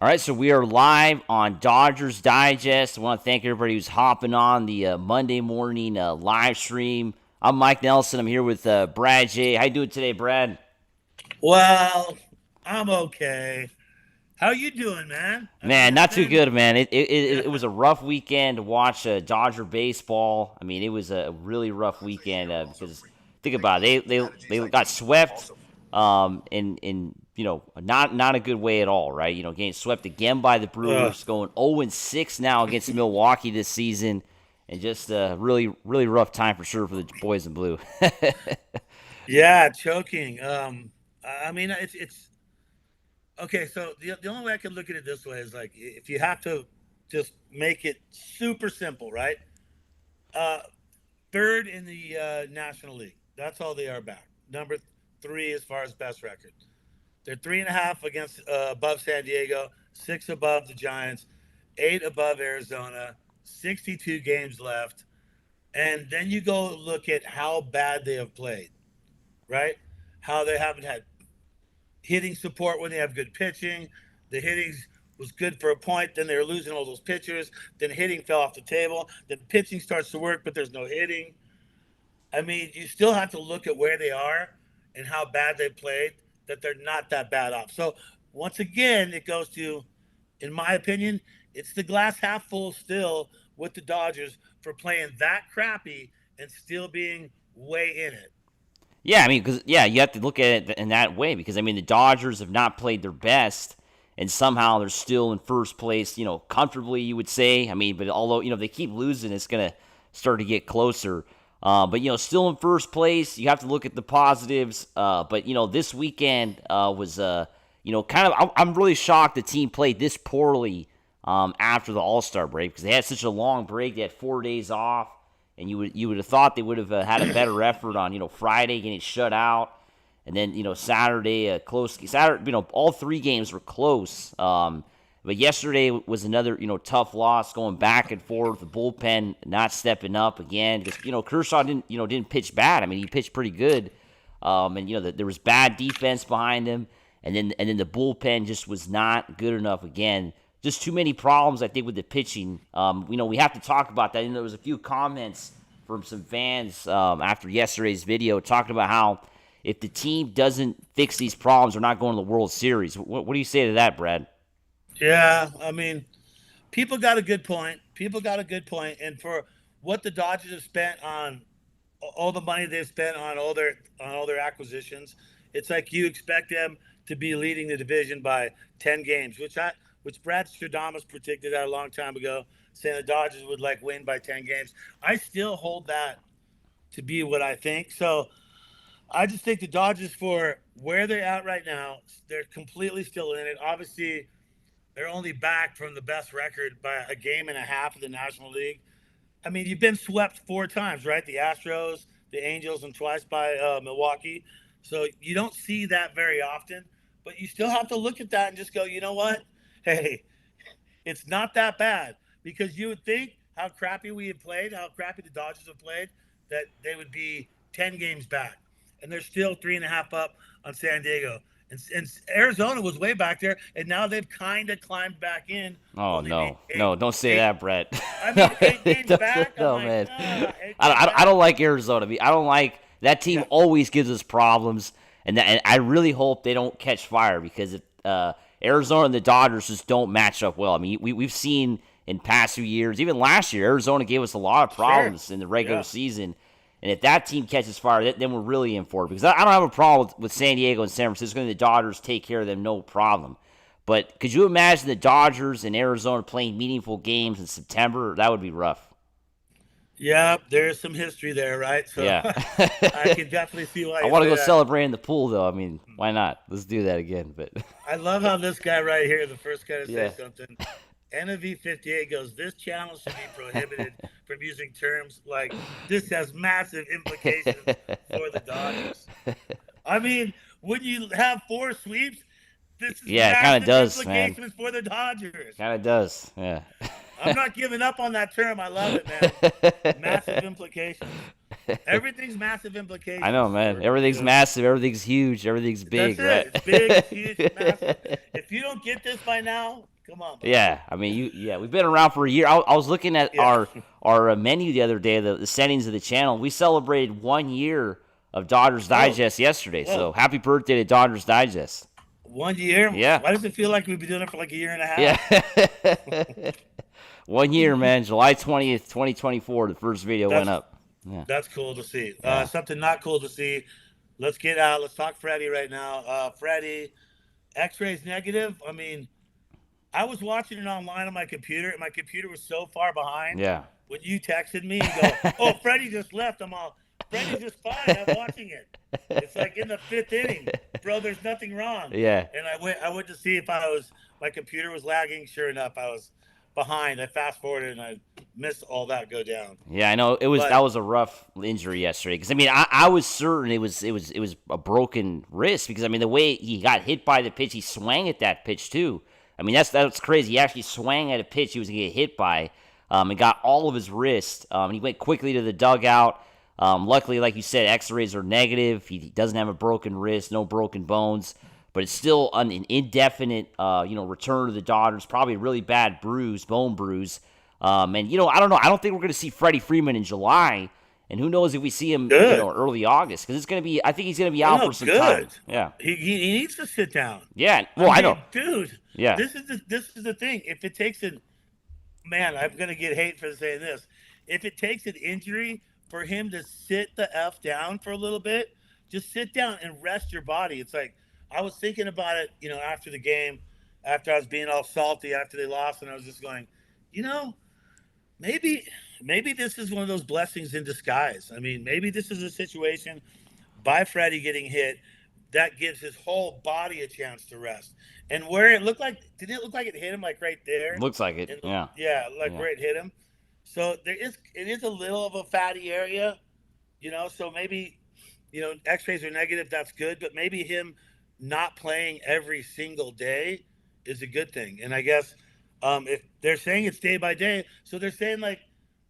All right, so we are live on Dodgers Digest. I want to thank everybody who's hopping on the Monday morning live stream. I'm Mike Nelson. I'm here with Brad J. How you doing today, Brad? Well, I'm okay. How you doing, man? I mean, Man, it's not too been good, man. It was a rough weekend to watch Dodger baseball. I mean, it was a really rough weekend because think about it, they got swept, in not a good way at all, right? You know, getting swept again by the uh, Brewers, going 0-6 now against Milwaukee this season, and just a really rough time for sure for the boys in blue. yeah, choking. I mean, it's okay. So the only way I can look at it this way is like if you have to just make it super simple, right? Uh, third in the National League. That's all they are back. Number three as far as best record. They're 3.5 against above San Diego, six above the Giants, eight above Arizona, 62 games left. And then you go look at how bad they have played, right? How they haven't had hitting support when they have good pitching. The hitting was good for a point, then they were losing all those pitchers. Then hitting fell off the table. Then pitching starts to work, but there's no hitting. I mean, you still have to look at where they are and how bad they played, that they're not that bad off. So once again, it goes to, in my opinion, it's the glass half full still with the Dodgers for playing that crappy and still being way in it. Yeah, I mean, because you have to look at it in that way because I mean the Dodgers have not played their best, and somehow they're still in first place. You know, comfortably, you would say. I mean, but although if they keep losing, it's gonna start to get closer. But still in first place. You have to look at the positives. But this weekend was kind of. I'm really shocked the team played this poorly after the All Star break because they had such a long break. They had 4 days off and you would have thought they would have had a better effort on Friday getting shut out, and then Saturday close. Saturday, all three games were close. But yesterday was another tough loss, going back and forth. The bullpen not stepping up again because Kershaw didn't pitch bad. I mean, he pitched pretty good, and there was bad defense behind him, and then the bullpen just was not good enough again. Just too many problems, I think, with the pitching. We have to talk about that. And there was a few comments from some fans after yesterday's video talking about how if the team doesn't fix these problems, they're not going to the World Series. What do you say to that, Brad? Yeah, I mean, people got a good point. People got a good point, and for what the Dodgers have spent on all the money they've spent on all their acquisitions, it's like you expect them to be leading the division by 10 games, which Brad Stradamus predicted that a long time ago, saying the Dodgers would like win by 10 games. I still hold that to be what I think. So I just think the Dodgers, for where they're at right now, they're completely still in it. Obviously, they're only back from the best record by a game and a half of the National League. I mean, you've been swept 4 times, right? The Astros, the Angels, and twice by Milwaukee. So you don't see that very often, but you still have to look at that and just go, you know what? Hey, it's not that bad, because you would think how crappy we had played, how crappy the Dodgers have played, that they would be 10 games back. And they're still 3.5 up on San Diego. And Arizona was way back there, and now they've kind of climbed back in, Oh only being no, no, don't say eight. that, Brett. I No, mean, 8 games back. I'm no, like, man. 8 games I back. don't like Arizona. I don't like that team. Yeah, Always gives us problems, and I really hope they don't catch fire because Arizona and the Dodgers just don't match up well. I mean, we've seen in past few years, even last year, Arizona gave us a lot of sure. problems in the regular Yeah. season. And if that team catches fire, then we're really in for it. Because I don't have a problem with San Diego and San Francisco, and the Dodgers take care of them, no problem. But could you imagine the Dodgers and Arizona playing meaningful games in September? That would be rough. Yeah, there's some history there, right? So Yeah. I can definitely see why I you want to say go that. celebrate in the pool, though. I mean, why not? Let's do that again. But I love how this guy right here, the first guy to say yeah. something, NV 58 goes, this channel should be prohibited from using terms like this has massive implications for the Dodgers. I mean, when you have four sweeps, this is Yeah, it kind of massive does, man. implications for the Dodgers. Kind of does. Yeah. I'm not giving up on that term. I love it, man. Massive implications. Everything's massive implications. I know, man. Everything's massive. Everything's huge. Everything's big, That's right? it. It's big, it's huge, it's massive. If you don't get this by now, come on, buddy. Yeah, I mean, we've been around for a year. I was looking at Yeah. our menu the other day, the settings of the channel. We celebrated 1 year of Dodgers Digest yesterday. Whoa. So happy birthday to Dodgers Digest. 1 year? Yeah. Why does it feel like we've been doing it for like a year and a half? Yeah. 1 year, man. July 20th, 2024, the first video went up. Yeah. That's cool to see. Yeah. Something not cool to see. Let's get out. Let's talk Freddie right now. Freddie, X-rays negative. I mean, I was watching it online on my computer, and my computer was so far behind. Yeah. When you texted me, you go, "Oh, Freddie just left." I'm all, "Freddie's just fine. I'm watching it. It's like in the 5th inning, bro. There's nothing wrong." Yeah. And I went to see if my computer was lagging. Sure enough, I was behind. I fast forwarded and I missed all that go down. Yeah, I know that was a rough injury yesterday. Because I mean, I was certain it was a broken wrist because I mean the way he got hit by the pitch, he swung at that pitch too. I mean that's crazy. He actually swung at a pitch he was gonna get hit by, and got all of his wrist. He went quickly to the dugout. Luckily, like you said, X-rays are negative. He doesn't have a broken wrist, no broken bones. But it's still an indefinite, return to the Dodgers. Probably a really bad bone bruise. And I don't know. I don't think we're going to see Freddie Freeman in July. And who knows if we see him, early August? Because it's going to be. I think he's going to be out for some time. Yeah. He needs to sit down. Yeah. Well, I know, dude. Yeah. This is the thing. If it takes man, I'm going to get hate for saying this. If it takes an injury for him to sit the F down for a little bit, just sit down and rest your body. It's like. I was thinking about it, after the game, after I was being all salty after they lost, and I was just going, maybe this is one of those blessings in disguise. I mean, maybe this is a situation by Freddie getting hit that gives his whole body a chance to rest. And where it looked like, didn't it look like it hit him like right there? Looks like it. Yeah. Yeah, where it hit him. So it is a little of a fatty area, so maybe, X-rays are negative, that's good, but maybe him not playing every single day is a good thing. And I guess if they're saying it's day by day, so they're saying, like,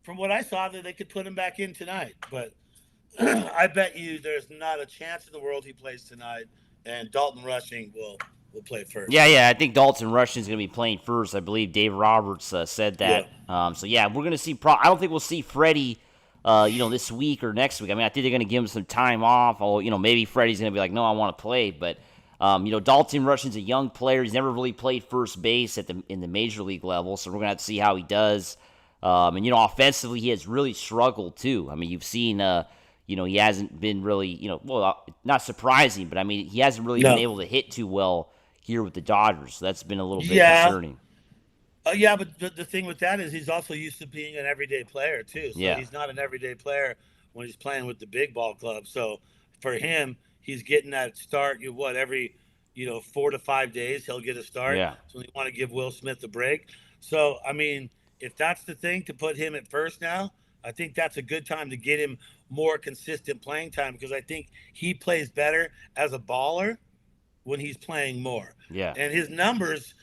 from what I saw, that they could put him back in tonight. But I bet you there's not a chance in the world he plays tonight, and Dalton Rushing will play first. Yeah, I think Dalton Rushing is going to be playing first. I believe Dave Roberts said that. Yeah. We're going to see I don't think we'll see Freddie this week or next week. I mean, I think they're going to give him some time off. Maybe Freddie's going to be like, no, I want to play, but Dalton Rushing's a young player. He's never really played first base in the major league level, so we're gonna have to see how he does. Offensively, he has really struggled too. I mean, you've seen, he hasn't been really, not surprising, but I mean, he hasn't really been able to hit too well here with the Dodgers. So that's been a little bit concerning. But the thing with that is he's also used to being an everyday player too. So he's not an everyday player when he's playing with the big ball club. So for him, he's getting that start. Every 4 to 5 days he'll get a start. Yeah. So you want to give Will Smith a break. So I mean, if that's the thing to put him at first now, I think that's a good time to get him more consistent playing time because I think he plays better as a baller when he's playing more. Yeah. And his numbers,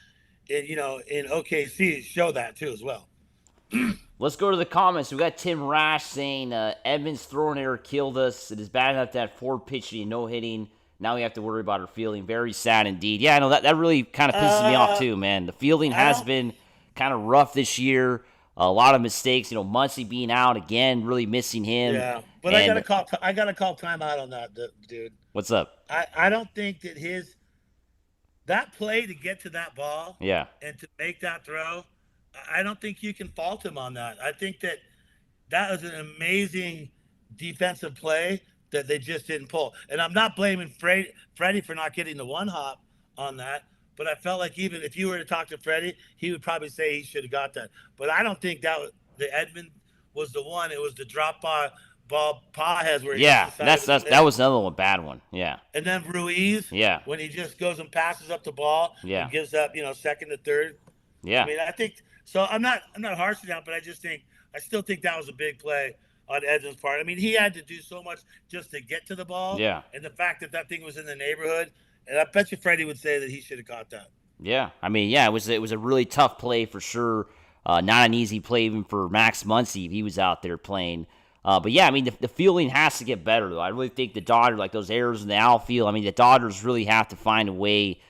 in OKC show that too as well. Let's go to the comments. We got Tim Rash saying Edmonds' throwing error killed us. It is bad enough to have 4 pitching and no hitting. Now we have to worry about our fielding. Very sad indeed. Yeah, I know that really kind of pisses me off too, man. The fielding has been kind of rough this year. A lot of mistakes. Muncy being out again, really missing him. Yeah, but I gotta call timeout on that, dude. What's up? I don't think that that play to get to that ball, and to make that throw, I don't think you can fault him on that. I think that was an amazing defensive play that they just didn't pull. And I'm not blaming Freddie for not getting the one hop on that, but I felt like even if you were to talk to Freddie, he would probably say he should have got that. But I don't think that the Edmund was the one. It was the drop ball Pajes where that was another one, bad one. Yeah. And then Ruiz, when he just goes and passes up the ball, and gives up, second to third. Yeah. I mean, I think so. I'm not harsh on that, but I still think that was a big play on Edmonds' part. I mean, he had to do so much just to get to the ball. Yeah. And the fact that thing was in the neighborhood, and I bet you Freddie would say that he should have caught that. Yeah. I mean, it was a really tough play for sure. Not an easy play even for Max Muncy if he was out there playing. But yeah, I mean, the fielding has to get better, though. I really think the Dodgers, like those errors in the outfield, I mean, the Dodgers really have to find a way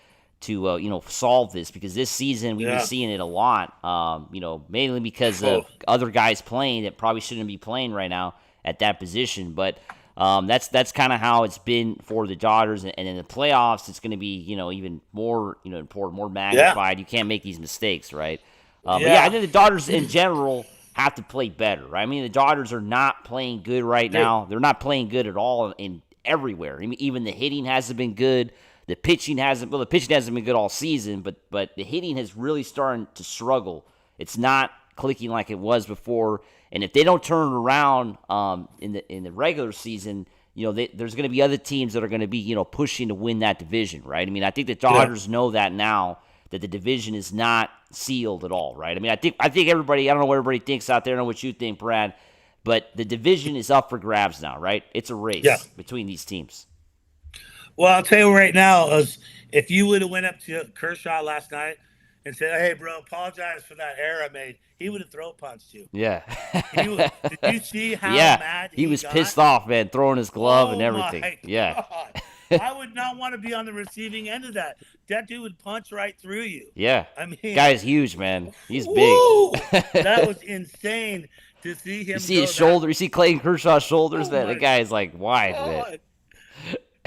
to, solve this because this season we've been Yeah. seeing it a lot, mainly because Oh, of other guys playing that probably shouldn't be playing right now at that position. But that's kind of how it's been for the Dodgers. And in the playoffs, it's going to be, even more, important, more yeah. magnified. You can't make these mistakes, right? But yeah, I Yeah. think the Dodgers in general have to play better, right? I mean, the Dodgers are not playing good right They're, now. They're not playing good at all in everywhere. I mean, even the hitting hasn't been good. The pitching hasn't. Well, the pitching hasn't been good all season, but the hitting has really started to struggle. It's not clicking like it was before. And if they don't turn it around in the regular season, there's going to be other teams that are going to be pushing to win that division, right? I mean, I think the yeah. Dodgers know that now that the division is not sealed at all, right? I mean, I think everybody. I don't know what everybody thinks out there. I don't know what you think, Brad, but the division is up for grabs now, right? It's a Yeah. race between these teams. Well, I'll tell you right now, if you would have went up to Kershaw last night and said, "Hey, bro, apologize for that error I made," he would have throw punched you. Yeah. Did you see how Yeah. mad He he was got? pissed off, man, throwing his glove and Oh everything. my Yeah. God. I would not want to be on the receiving end of that. That dude would punch right through you. Yeah. I mean, Guy's huge, man. He's big. woo! That was insane to see You him see his go that. shoulder. You see Clayton Kershaw's shoulders, Oh man. The my guy is like wide, man. God.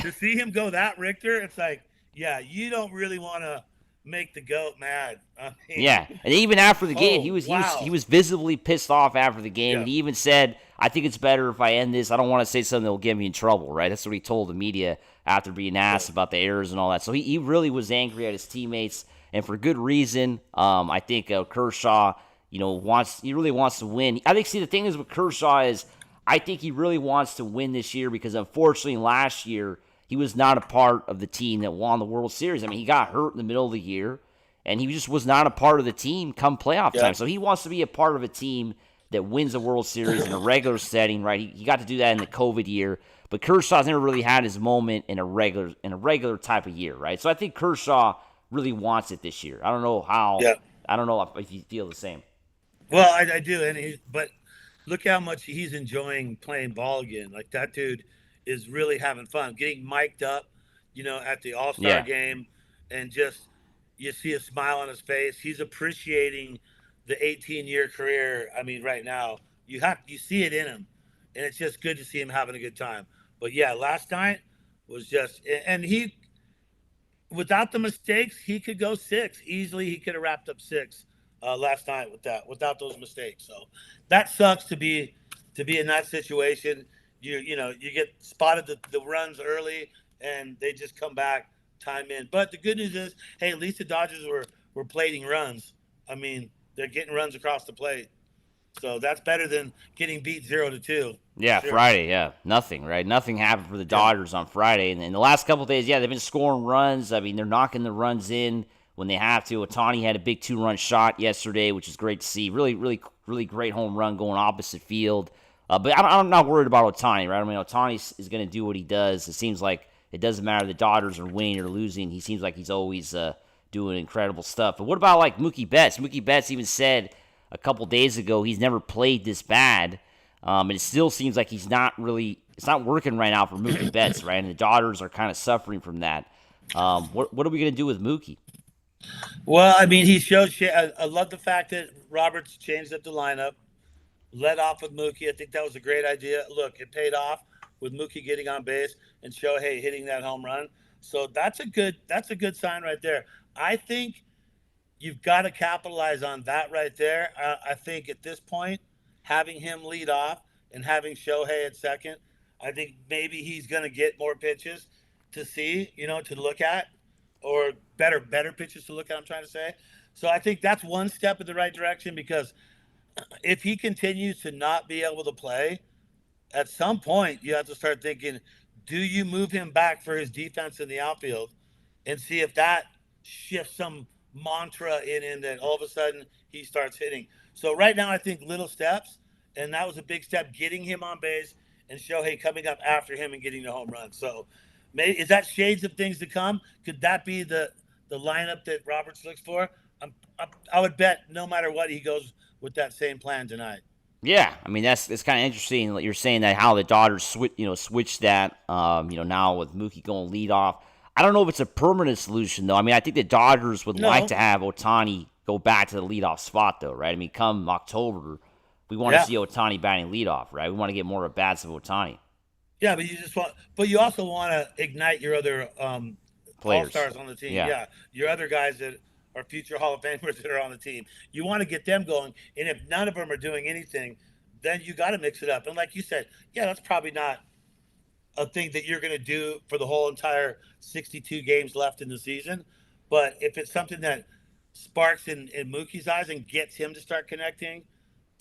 To see him go that, Richter, it's like, yeah, you don't really want to make the goat mad. I Yeah, mean, and even after the game, he oh was he was wow. he was visibly pissed off after the game, Yeah. and he even said, "I think it's better if I end this. I don't want to say something that will get me in trouble." Right? That's what he told the media after being Yeah. asked about the errors and all that. So he really was angry at his teammates, and for good reason. I think Kershaw, he really wants to win. I think. See, the thing is with Kershaw is, I think he really wants to win this year because unfortunately last year he was not a part of the team that won the World Series. I mean, he got hurt in the middle of the year and he just was not a part of the team come playoff Yeah. time. So he wants to be a part of a team that wins a World Series in a regular setting, right? He got to do that in the COVID year, but Kershaw's never really had his moment in a regular type of year, right? So I think Kershaw really wants it this year. I don't know how. Yeah. I don't know if you feel the same. Well, I do, but look how much he's enjoying playing ball again. Like that dude is really having fun, getting mic'd up, at the All Star Yeah, game, and just you see a smile on his face. He's appreciating the 18-year career. I mean, right now you see it in him, and it's just good to see him having a good time. But yeah, last night was just, and he without the mistakes, he could go six easily. He could have wrapped up six last night without those mistakes. So that sucks to be in that situation. You get spotted the runs early and they just come back time in. But the good news is, hey, at least the Dodgers were plating runs. I mean, they're getting runs across the plate. So that's better than getting beat 0-2 for yeah, sure. Friday, yeah, nothing, right? Nothing happened for the Yeah. Dodgers on Friday, and in the last couple of days, yeah, they've been scoring runs. I mean, they're knocking the runs in when they have to. Ohtani had a big 2-run shot yesterday, which is great to see. Really, really, really great home run going opposite field. But I'm not worried about Ohtani, right? I mean, Ohtani is going to do what he does. It seems like it doesn't matter the Dodgers are winning or losing. He seems like he's always doing incredible stuff. But what about like Mookie Betts? Mookie Betts even said a couple days ago he's never played this bad. And it still seems like it's not working right now for Mookie Betts, right? And the Dodgers are kind of suffering from that. What are we going to do with Mookie? Well, I mean, he showed. I love the fact that Roberts changed up the lineup, led off with Mookie. I think that was a great idea. Look, it paid off with Mookie getting on base and Shohei hitting that home run. So that's a good sign right there. I think you've got to capitalize on that right there. I think at this point, having him lead off and having Shohei at second, I think maybe he's going to get more pitches to see, to look at, or better pitches to look at. I'm trying to say. So I think that's one step in the right direction because if he continues to not be able to play, at some point you have to start thinking, do you move him back for his defense in the outfield and see if that shifts some mantra in him that all of a sudden he starts hitting. So right now I think little steps, and that was a big step getting him on base and Shohei coming up after him and getting the home run. So maybe is that shades of things to come? Could that be the lineup that Roberts looks for? I would bet no matter what he goes with that same plan tonight. Yeah, I mean that's kind of interesting. You're saying that how the Dodgers switched that. Now with Mookie going lead off. I don't know if it's a permanent solution though. I mean, I think the Dodgers would like No. to have Ohtani go back to the leadoff spot though, right? I mean, come October, we want to Yeah. see Ohtani batting leadoff, right? We want to get more at bats of Ohtani Yeah, but you also want to ignite your other all players. stars on the team. Yeah, Yeah, your other guys that are future Hall of Famers that are on the team. You want to get them going, and if none of them are doing anything, then you got to mix it up. And like you said, yeah, that's probably not a thing that you're going to do for the whole entire 62 games left in the season. But if it's something that sparks in Mookie's eyes and gets him to start connecting,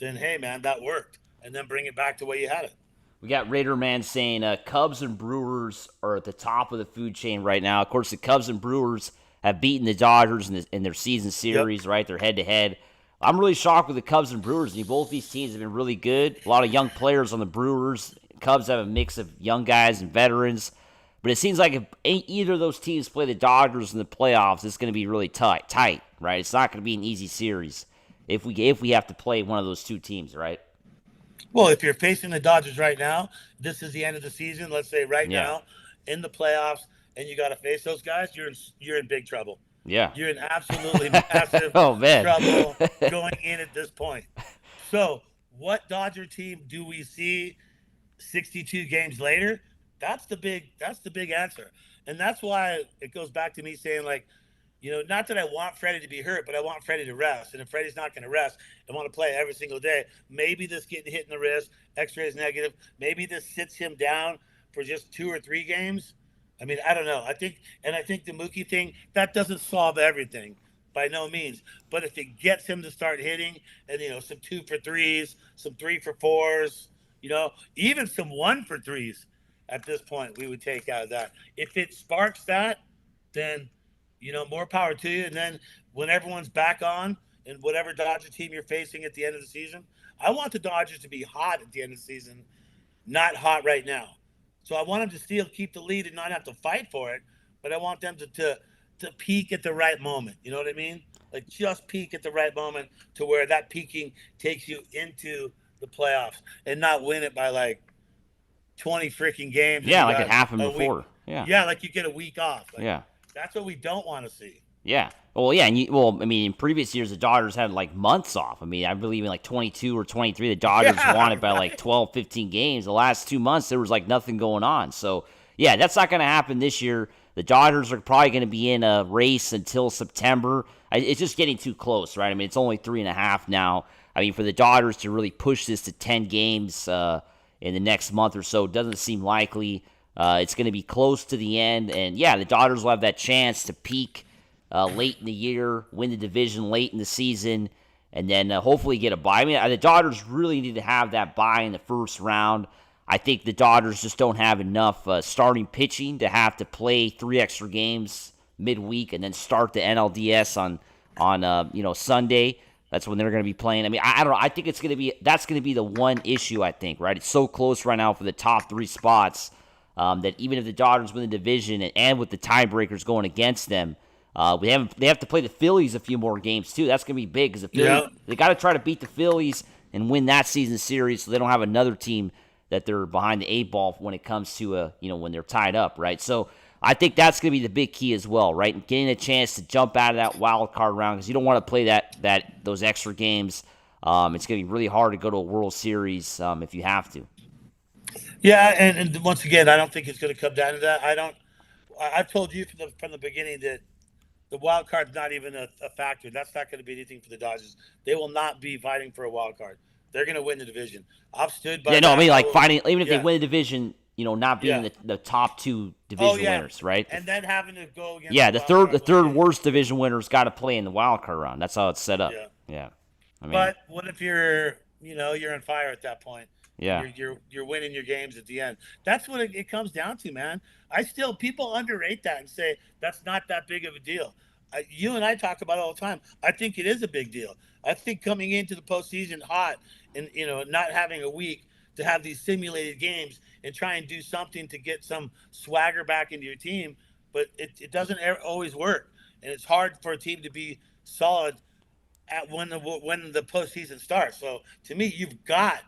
then hey, man, that worked. And then bring it back the way you had it. we got Raider Man saying Cubs and Brewers are at the top of the food chain right now. Of course, the Cubs and Brewers have beaten the Dodgers in their season Yep. series, right? They're head to head. I'm really shocked with the Cubs and Brewers. I mean, both these teams have been really good. A lot of young players on the Brewers. Cubs have a mix of young guys and veterans. But it seems like if either of those teams play the Dodgers in the playoffs, it's going to be really tight, right? It's not going to be an easy series if we have to play one of those two teams, right? Well, if you're facing the Dodgers right now, this is the end of the season. Let's say right Yeah, now in the playoffs, and you got to face those guys, you're in big trouble. yeah. You're in absolutely massive Oh man. trouble going in at this point. So, what Dodger team do we see 62 games later? That's the big answer. And that's why it goes back to me saying like, not that I want Freddie to be hurt, but I want Freddie to rest. And if Freddie's not going to rest and want to play every single day, maybe this getting hit in the wrist, X-ray is negative. Maybe this sits him down for just 2 or 3 games. I mean, I don't know. I think the Mookie thing that doesn't solve everything by no means. But if it gets him to start hitting, and some 2 for 3s, some 3 for 4s, even some 1 for 3s, at this point we would take out of that. If it sparks that, then more power to you. And then when everyone's back on, and whatever Dodger team you're facing at the end of the season, I want the Dodgers to be hot at the end of the season, not hot right now. So I want them to still keep the lead and not have to fight for it, but I want them to peak at the right moment. You know what I mean? Like just peak at the right moment to where that peaking takes you into the playoffs and not win it by like 20 freaking games and Yeah, you like it got happened a week. before. Yeah, Yeah, like you get a week off. Like yeah. that's what we don't want to see. Yeah. Well, yeah, I mean, in previous years, the Dodgers had like months off. I mean, I believe in like 22 or 23, the Dodgers won Yeah, it by like right. 12, 15 games. The last 2 months, there was like nothing going on. So, yeah, that's not going to happen this year. The Dodgers are probably going to be in a race until September. It's just getting too close, right? I mean, it's only 3.5 now. I mean, for the Dodgers to really push this to 10 games in the next month or so doesn't seem likely. It's going to be close to the end. And, yeah, the Dodgers will have that chance to peak late in the year, win the division late in the season, and then hopefully get a bye. I mean, the Dodgers really need to have that bye in the first round. I think the Dodgers just don't have enough starting pitching to have to play 3 extra games midweek and then start the NLDS on Sunday. That's when they're going to be playing. I mean, I don't know. I think that's going to be the one issue. I think right. It's so close right now for the top 3 spots that even if the Dodgers win the division and with the tiebreakers going against them. They have to play the Phillies a few more games too. That's gonna be big because the Phillies Yeah. they got to try to beat the Phillies and win that season series, so they don't have another team that they're behind the 8 ball when it comes to when they're tied up, right? So I think that's gonna be the big key as well, right? And getting a chance to jump out of that wild card round because you don't want to play those extra games. It's gonna be really hard to go to a World Series if you have to. Yeah, and once again, I don't think it's going to come down to that. I don't. I've told you from the beginning that the wild card's not even a factor. That's not going to be anything for the Dodgers. They will not be fighting for a wild card. They're going to win the division. I've stood by Yeah, no, I that. mean I like will. fighting even if they Yeah, win the division, not being yeah. the top 2 Oh division yeah, winners, right? and then having to go against Yeah, the the wild third the card third winner. worst division winner's got to play in the wild card round. That's how it's set up. Yeah. Yeah, I mean, But what if you're on fire at that point, and yeah, you're winning your games at the end? That's what it comes down to, man. People underrate that and say that's not that big of a deal. You and I talk about it all the time. I think it is a big deal. I think coming into the postseason hot and not having a week to have these simulated games and try and do something to get some swagger back into your team, but it doesn't always work, and it's hard for a team to be solid at when the postseason starts. So to me, you've got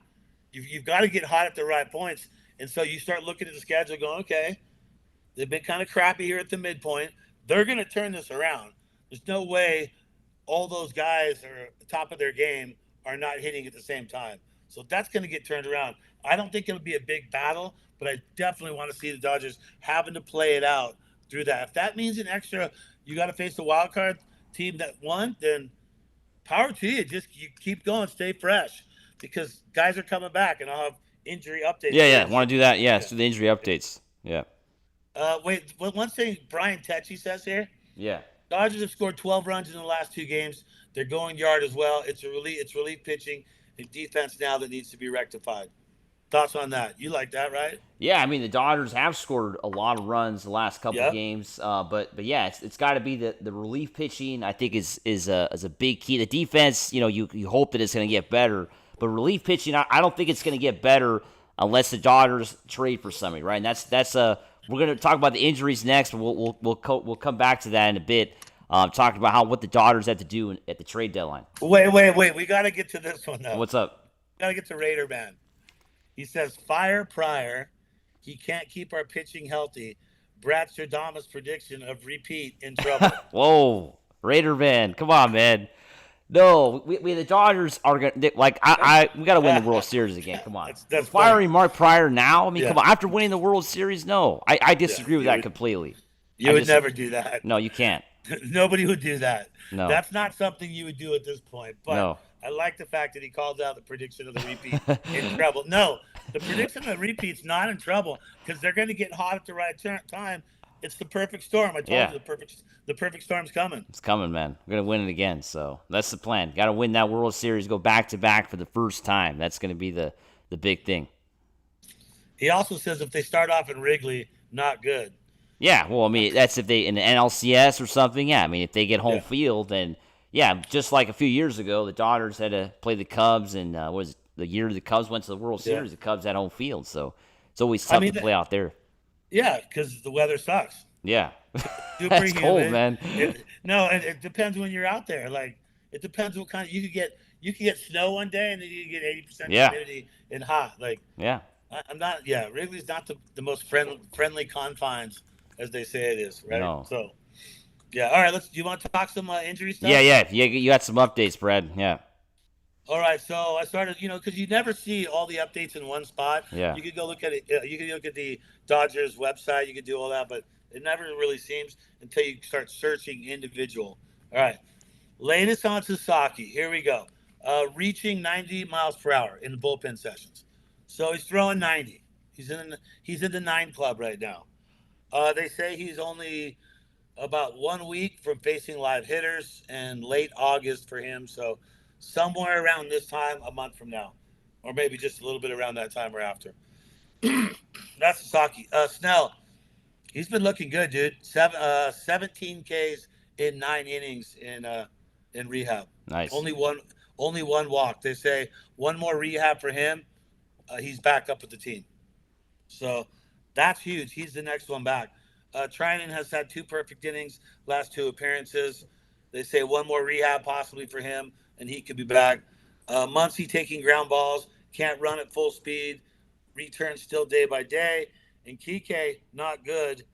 to get hot at the right points, and so you start looking at the schedule, going, okay, they've been kind of crappy here at the midpoint. They're going to turn this around. There's no way all those guys are at the top of their game are not hitting at the same time. So that's going to get turned around. I don't think it'll be a big battle, but I definitely want to see the Dodgers having to play it out through that. If that means an extra, you got to face the wild card team that won, then power to you. Just you keep going, stay fresh, because guys are coming back, and I'll have injury updates. Yeah, For yeah. this. Want to do that? Yeah, Yeah. so the injury updates. Yeah. Wait, one thing Brian Tetchy says here. Yeah. Dodgers have scored 12 runs in the last 2 games. They're going yard as well. It's relief pitching and defense now that needs to be rectified. Thoughts on that? You like that, right? Yeah, I mean the Dodgers have scored a lot of runs the last couple Yep. games, but yeah, it's got to be the relief pitching. I think is a big key. The defense, you hope that it's going to get better, but relief pitching, I don't think it's going to get better unless the Dodgers trade for somebody, right? And that's we're going to talk about the injuries next, but we'll come back to that in a bit. Talking about what the Dodgers have to do at the trade deadline. Wait. We got to get to this one though. What's up? Got to get to Raider Man. He says fire Pryor. He can't keep our pitching healthy. Brad Stradamus prediction of repeat in trouble. Whoa, Raider man, come on, man. No, we the Dodgers are gonna we got to win the World Series again. Come on, that's firing funny. Mark Pryor now. I mean, Yeah. come on. After winning the World Series, no, I disagree with you that would- completely. You would never do that. No, you can't. Nobody would do that. No. That's not something you would do at this point. But No. I like the fact that he called out the prediction of the repeat in trouble. No, the prediction of the repeat's not in trouble because they're going to get hot at the right time. It's the perfect storm. I told Yeah. you the perfect storm's coming. It's coming, man. We're gonna win it again. So that's the plan. Got to win that World Series. Go back to back for the first time. That's gonna be the big thing. He also says if they start off in Wrigley, not good. Yeah, well, I mean, that's if they in the NLCS or something. Yeah, I mean, if they get home field, then yeah, just like a few years ago, the Dodgers had to play the Cubs, and what was it, the year the Cubs went to the World Series, the Cubs had home field, so it's always tough to play out there. Yeah, because the weather sucks. Yeah, Super that's cold, humid. man. It depends when you're out there. Like it depends what kind. You could get snow one day, and then you could get 80% humidity and hot. Like I'm not. Yeah, Wrigley's not the most friendly confines as they say it is, right? No. So, yeah. All right. Do you want to talk some injury stuff? Yeah. You got some updates, Brad. Yeah. All right. So I started, because you never see all the updates in one spot. Yeah. You could go look at it. You could look at the Dodgers website. You could do all that, but it never really seems until you start searching individual. All right. Latest on Sasaki. Here we go. Reaching 90 miles per hour in the bullpen sessions. So he's throwing 90. He's in the 9 club right now. They say he's only about 1 week from facing live hitters and late August for him. So somewhere around this time, a month from now, or maybe just a little bit around that time or after. That's Sasaki. Snell, he's been looking good, dude. 17 Ks in 9 innings in rehab. Nice. Only one walk. They say one more rehab for him. He's back up with the team. So that's huge. He's the next one back. Trinan has had 2 perfect innings, last 2 appearances. They say one more rehab possibly for him, and he could be back. Muncy taking ground balls, can't run at full speed, returns still day by day. And Kike, not good,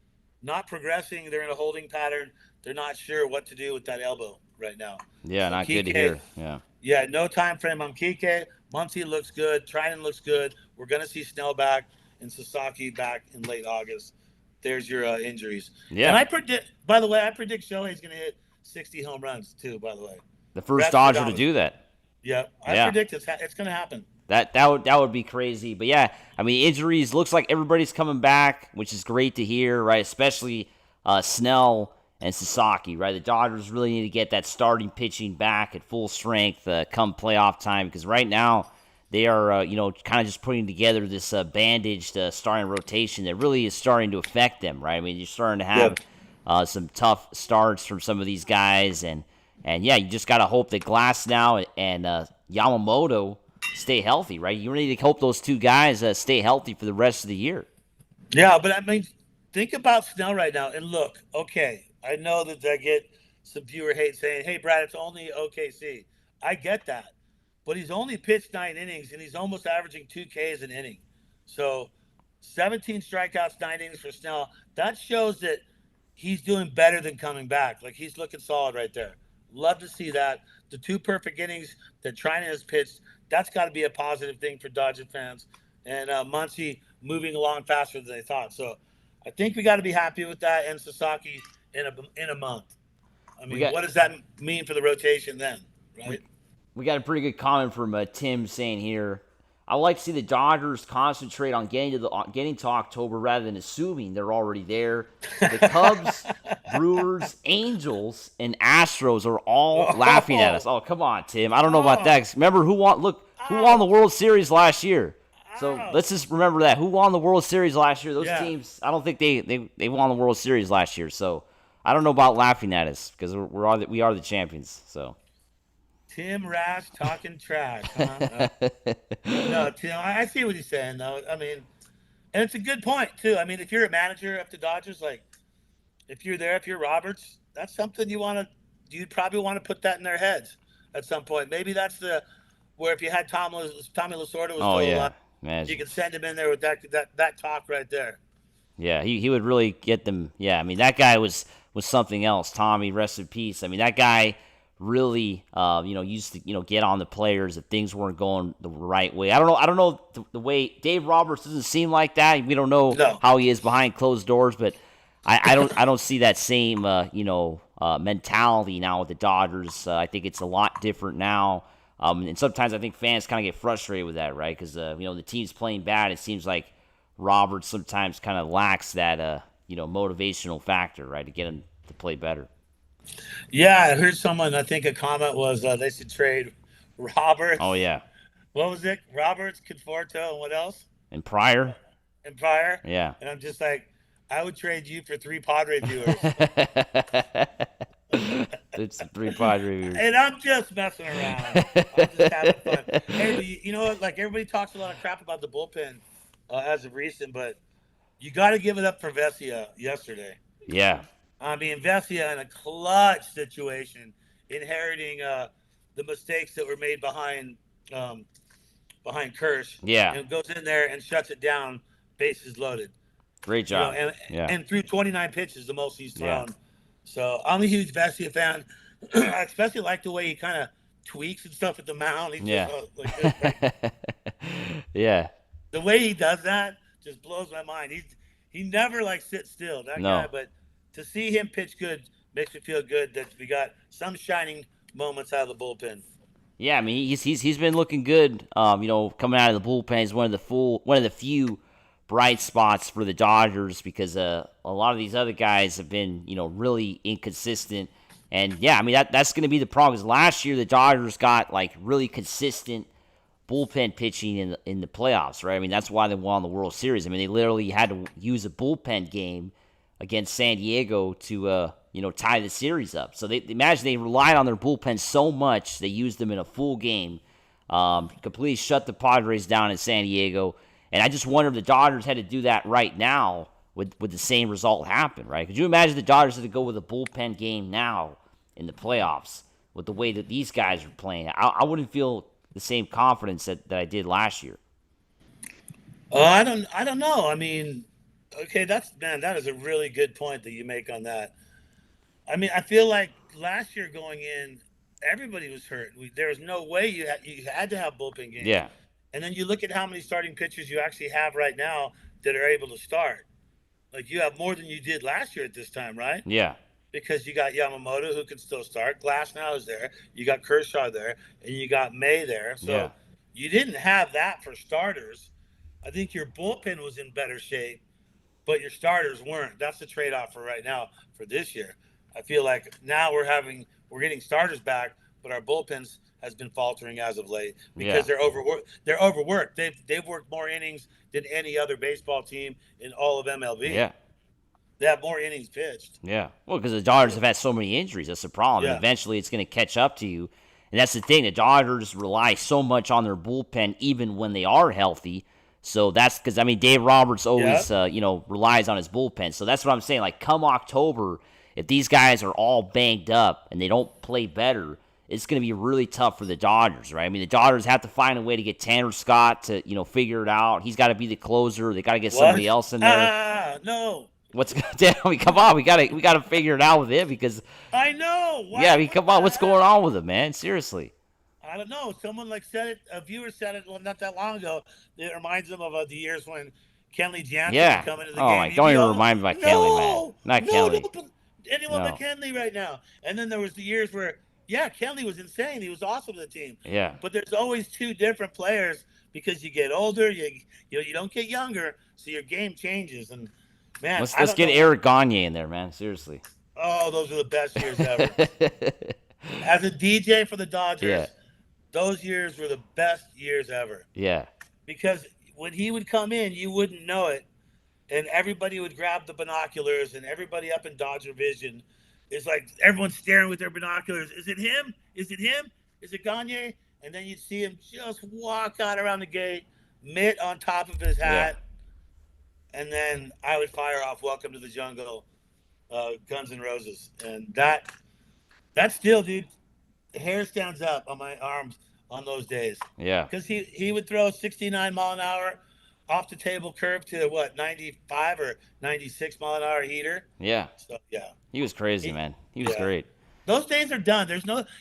not progressing. They're in a holding pattern. They're not sure what to do with that elbow right now. Yeah, not good to hear. Yeah. Yeah, no time frame on Kike. Muncy looks good. Trinan looks good. We're going to see Snell back and Sasaki back in late August. There's your injuries. Yeah. And I predict Shohei's going to hit 60 home runs too, by the way. The first Dodger to do that. Yeah. I predict it's going to happen. That would be crazy. But yeah, I mean, injuries, looks like everybody's coming back, which is great to hear, right? Especially Snell and Sasaki, right? The Dodgers really need to get that starting pitching back at full strength come playoff time, because right now they are, kind of just putting together this bandaged starting rotation that really is starting to affect them, right? I mean, you're starting to have some tough starts from some of these guys, and yeah, you just got to hope that Glasnow and Yamamoto stay healthy, right? You really need to hope those 2 guys stay healthy for the rest of the year. Yeah, but I mean, think about Snell right now. And look, okay, I know that I get some viewer hate saying, hey, Brad, it's only OKC. I get that. But he's only pitched 9 innings, and he's almost averaging 2 Ks an inning. So 17 strikeouts, 9 innings for Snell. That shows that he's doing better than coming back. Like, he's looking solid right there. Love to see that. The 2 perfect innings that Trina has pitched, that's got to be a positive thing for Dodger fans. And Muncy moving along faster than they thought. So I think we got to be happy with that. And Sasaki in a month. I mean, what does that mean for the rotation then, right? We got a pretty good comment from Tim saying here, I would like to see the Dodgers concentrate on getting to October rather than assuming they're already there. The Cubs, Brewers, Angels, and Astros are all laughing at us. Oh, come on, Tim. I don't know about that. Remember who won the World Series last year? So let's just remember that. Who won the World Series last year? Those teams, I don't think they won the World Series last year. So I don't know about laughing at us because we are the champions. So. Tim Rash talking trash, huh? No, Tim, I see what he's saying, though. I mean, and it's a good point, too. I mean, if you're a manager up to Dodgers, like, if you're Roberts, that's something you'd probably want to put that in their heads at some point. Maybe that's where if you had Tommy Lasorda was still alive, you could send him in there with that talk right there. Yeah, he would really get them. Yeah, I mean, that guy was something else. Tommy, rest in peace. I mean, that guy really, used to, get on the players if things weren't going the right way. I don't know the way Dave Roberts doesn't seem like that. We don't know how he is behind closed doors, but I don't see that same, mentality now with the Dodgers. I think it's a lot different now. And sometimes I think fans kind of get frustrated with that, right? Because, the team's playing bad. It seems like Roberts sometimes kind of lacks that, motivational factor, right, to get him to play better. Yeah, I heard someone, I think a comment was they should trade Roberts. Oh, yeah. What was it? Roberts, Conforto, and what else? And Pryor. Yeah. And I'm just like, I would trade you for 3 Padre viewers. It's 3 Padre viewers. And I'm just messing around. I'm just having fun. Hey, you know what? Like, everybody talks a lot of crap about the bullpen as of recent, but you got to give it up for Vesia yesterday. Yeah. I mean, Vesia in a clutch situation, inheriting the mistakes that were made behind Kersh. Yeah. And goes in there and shuts it down, bases loaded. Great job. And threw 29 pitches, the most he's thrown. Yeah. So I'm a huge Vesia fan. I especially like the way he kind of tweaks and stuff at the mound. He's just, yeah. The way he does that just blows my mind. He never sits still, that guy, but to see him pitch good makes me feel good that we got some shining moments out of the bullpen. Yeah, I mean he's been looking good. Coming out of the bullpen is one of the few bright spots for the Dodgers because a lot of these other guys have been really inconsistent. And yeah, I mean that's going to be the problem. Because last year the Dodgers got really consistent bullpen pitching in the playoffs, right? I mean that's why they won the World Series. I mean they literally had to use a bullpen game against San Diego to tie the series up. So they relied on their bullpen so much they used them in a full game, completely shut the Padres down in San Diego. And I just wonder if the Dodgers had to do that right now would the same result happen, right? Could you imagine the Dodgers had to go with a bullpen game now in the playoffs with the way that these guys are playing? I wouldn't feel the same confidence that I did last year. I don't know. I mean, okay, that is a really good point that you make on that. I mean, I feel like last year going in, everybody was hurt. There was no way you had to have bullpen games. Yeah. And then you look at how many starting pitchers you actually have right now that are able to start. Like, you have more than you did last year at this time, right? Yeah. Because you got Yamamoto who can still start. Glasnow is there. You got Kershaw there. And you got May there. So you didn't have that for starters. I think your bullpen was in better shape, but your starters weren't. That's the trade-off for right now for this year. I feel like now we're getting starters back, but our bullpens has been faltering as of late because they're overworked. They're overworked. They've worked more innings than any other baseball team in all of MLB. Yeah. They have more innings pitched. Yeah. Well, because the Dodgers have had so many injuries. That's the problem. Yeah. And eventually it's going to catch up to you. And that's the thing. The Dodgers rely so much on their bullpen even when they are healthy. So that's because, I mean, Dave Roberts always, relies on his bullpen. So that's what I'm saying. Like, come October, if these guys are all banged up and they don't play better, it's going to be really tough for the Dodgers, right? I mean, the Dodgers have to find a way to get Tanner Scott to, figure it out. He's got to be the closer. They got to get somebody else in there. No. What's I mean, come on, we gotta figure it out with him because I know. yeah, I mean, come on, what's going on with him, man? Seriously. I don't know. Someone said it. A viewer said it not that long ago. It reminds them of the years when Kenley Jansen would come into the game. My, don't even remind me about Kenley, man. Not Kenley. Anyone but Kenley right now. And then there was the years where, Kenley was insane. He was awesome to the team. Yeah. But there's always two different players because you get older, you don't get younger, so your game changes. And man, let's get Eric Gagne in there, man. Seriously. Oh, those are the best years ever. As a DJ for the Dodgers, those years were the best years ever. Yeah. Because when he would come in, you wouldn't know it, and everybody would grab the binoculars, and everybody up in Dodger Vision is like everyone's staring with their binoculars. Is it him? Is it him? Is it Gagne? And then you'd see him just walk out around the gate, mitt on top of his hat, and then I would fire off "Welcome to the Jungle," Guns N' Roses, and that still, dude, hair stands up on my arms on those days. Yeah. Because he would throw 69 mile an hour off the table curve to 95 or 96 mile an hour heater. Yeah. So yeah. He was crazy, man. He was great. Those days are done.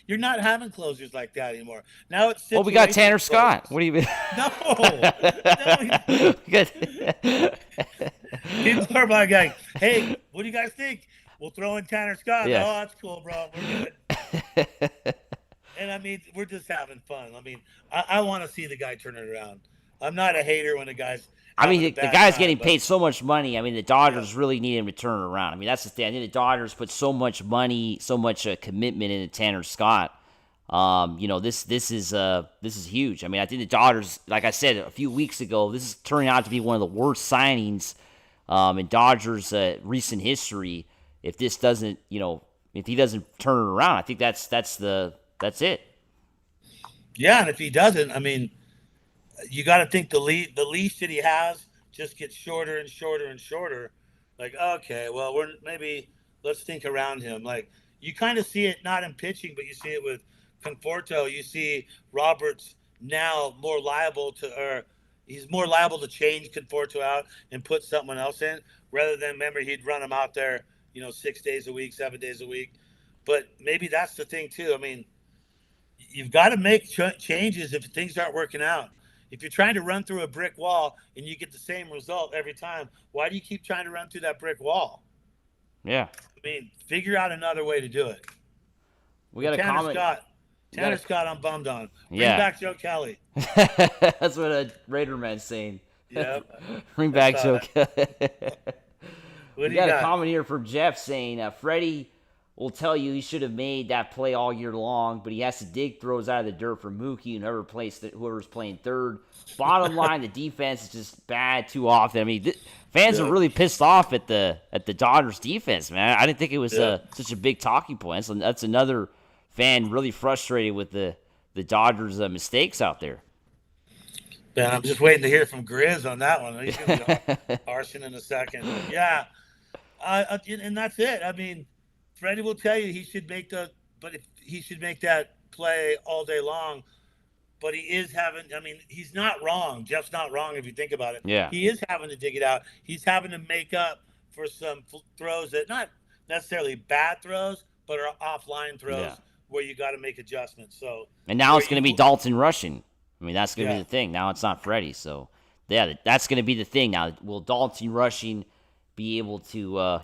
You're not having closers like that anymore. Now it's we got Tanner Scott. What do you mean? No. People are like, hey, what do you guys think? We'll throw in Tanner Scott. Yeah. Oh, that's cool, bro. We're good. And I mean, we're just having fun. I mean, I want to see the guy turn it around. I'm not a hater when the guy's. I mean, the guy's getting paid so much money. I mean, the Dodgers really need him to turn it around. I mean, that's the thing. I think the Dodgers put so much money, so much commitment into Tanner Scott. This is huge. I mean, I think the Dodgers, like I said a few weeks ago, this is turning out to be one of the worst signings in Dodgers recent history. If this doesn't, if he doesn't turn it around, I think that's it. Yeah, and if he doesn't, I mean, you got to think the leash that he has just gets shorter and shorter and shorter. Like, okay, well, let's think around him. Like, you kind of see it not in pitching, but you see it with Conforto. You see Roberts now he's more liable to change Conforto out and put someone else in rather than, remember, he'd run him out there, 6 days a week, 7 days a week. But maybe that's the thing too. I mean, you've got to make changes if things aren't working out. If you're trying to run through a brick wall and you get the same result every time, why do you keep trying to run through that brick wall? Yeah. I mean, figure out another way to do it. We got a comment. Tanner Scott, I'm bummed on. Bring back Joe Kelly. That's what a Raider man's saying. Yeah. Bring back Joe Kelly. We got a comment here from Jeff saying, Freddie will tell you he should have made that play all year long, but he has to dig throws out of the dirt for Mookie and whoever's playing third. Bottom line, the defense is just bad too often. I mean, fans are really pissed off at the Dodgers defense, man. I didn't think it was such a big talking point. So that's another fan really frustrated with the Dodgers' mistakes out there. Man, I'm just waiting to hear from Grizz on that one. He's going to be arson in a second. Yeah, and that's it. I mean, Freddie will tell you he should make that play all day long, but he's not wrong. Jeff's not wrong if you think about it. Yeah. He is having to dig it out. He's having to make up for some throws that not necessarily bad throws, but are offline throws where you got to make adjustments. So. And now it's going to be Dalton rushing. I mean, that's going to be the thing. Now it's not Freddie. So, that's going to be the thing. Now, will Dalton rushing be able to,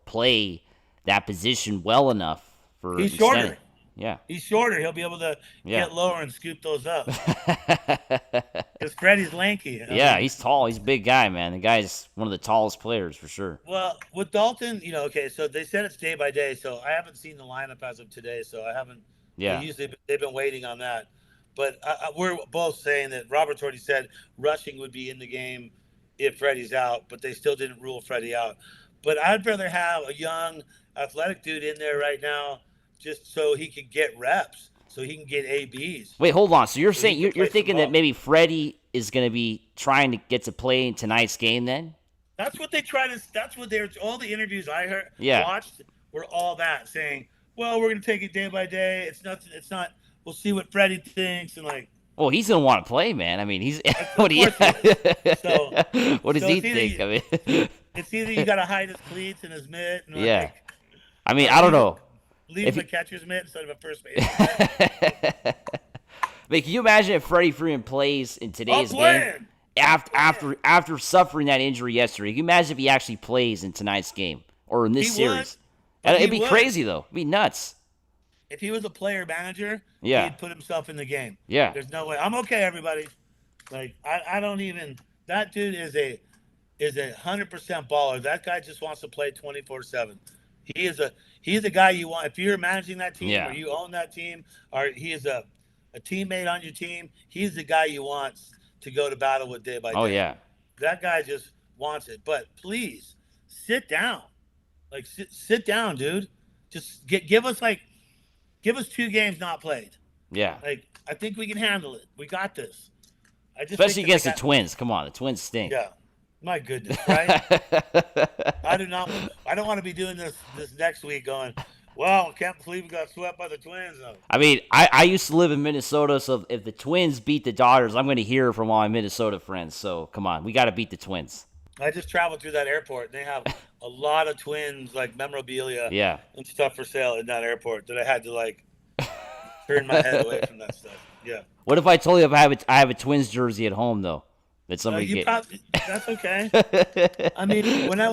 play that position well enough for He's shorter. Yeah. He's shorter. He'll be able to get lower and scoop those up. Because Freddie's lanky. He's tall. He's a big guy, man. The guy's one of the tallest players for sure. Well, with Dalton, so they said it's day by day, so I haven't seen the lineup as of today, so I haven't. Yeah. Usually they've been waiting on that. But we're both saying that Robert's already said rushing would be in the game if Freddie's out, but they still didn't rule Freddie out. But I'd rather have a young, athletic dude in there right now just so he can get reps, so he can get ABs. Wait, hold on. So you're saying you're thinking that maybe Freddie is going to be trying to get to play in tonight's game then? That's what all the interviews I watched were all that, saying, well, we're gonna take it day by day. It's nothing. It's not. We'll see what Freddie thinks, and like, Well, he's gonna want to play, man. I mean, he's of what do you course he is. So, what does so he think? I mean, it's either you gotta hide his cleats and his mitt, and yeah. like, I mean, or I don't know leave if him he, a catcher's mitt instead of a first baseman mitt. I mean, can you imagine if Freddie Freeman plays in I'm today's game playing. I'm after playing. suffering that injury yesterday? Can you imagine if he actually plays in tonight's game or in this He would, series? but he It'd be would. crazy though. It'd be nuts. If he was a player manager, Yeah, he'd put himself in the game. yeah. There's no way. I'm okay, everybody. Like I don't even. That dude is 100% baller. That guy just wants to play 24/7. He is a he's a guy you want. If you're managing that team or Yeah. you own that team or he is a teammate on your team, he's the guy you want to go to battle with day by Oh day. yeah. That guy just wants it. But please sit down. Like sit down, dude. Just give us 2 games not played. Yeah. Like I think we can handle it. We got this. I just think Especially that they against the got Twins. Come on, the Twins stink. yeah. My goodness, right? I do not. I don't want to be doing this next week. Going, well, can't believe we got swept by the Twins. No. I mean, I used to live in Minnesota, so if the Twins beat the Dodgers, I'm going to hear from all my Minnesota friends. So come on, we got to beat the Twins. I just traveled through that airport, and they have a lot of Twins like memorabilia Yeah. and stuff for sale in that airport that I had to like turn my head away from that stuff. Yeah. What if I told you if I have a Twins jersey at home though that somebody You get? probably that's okay. I mean, when I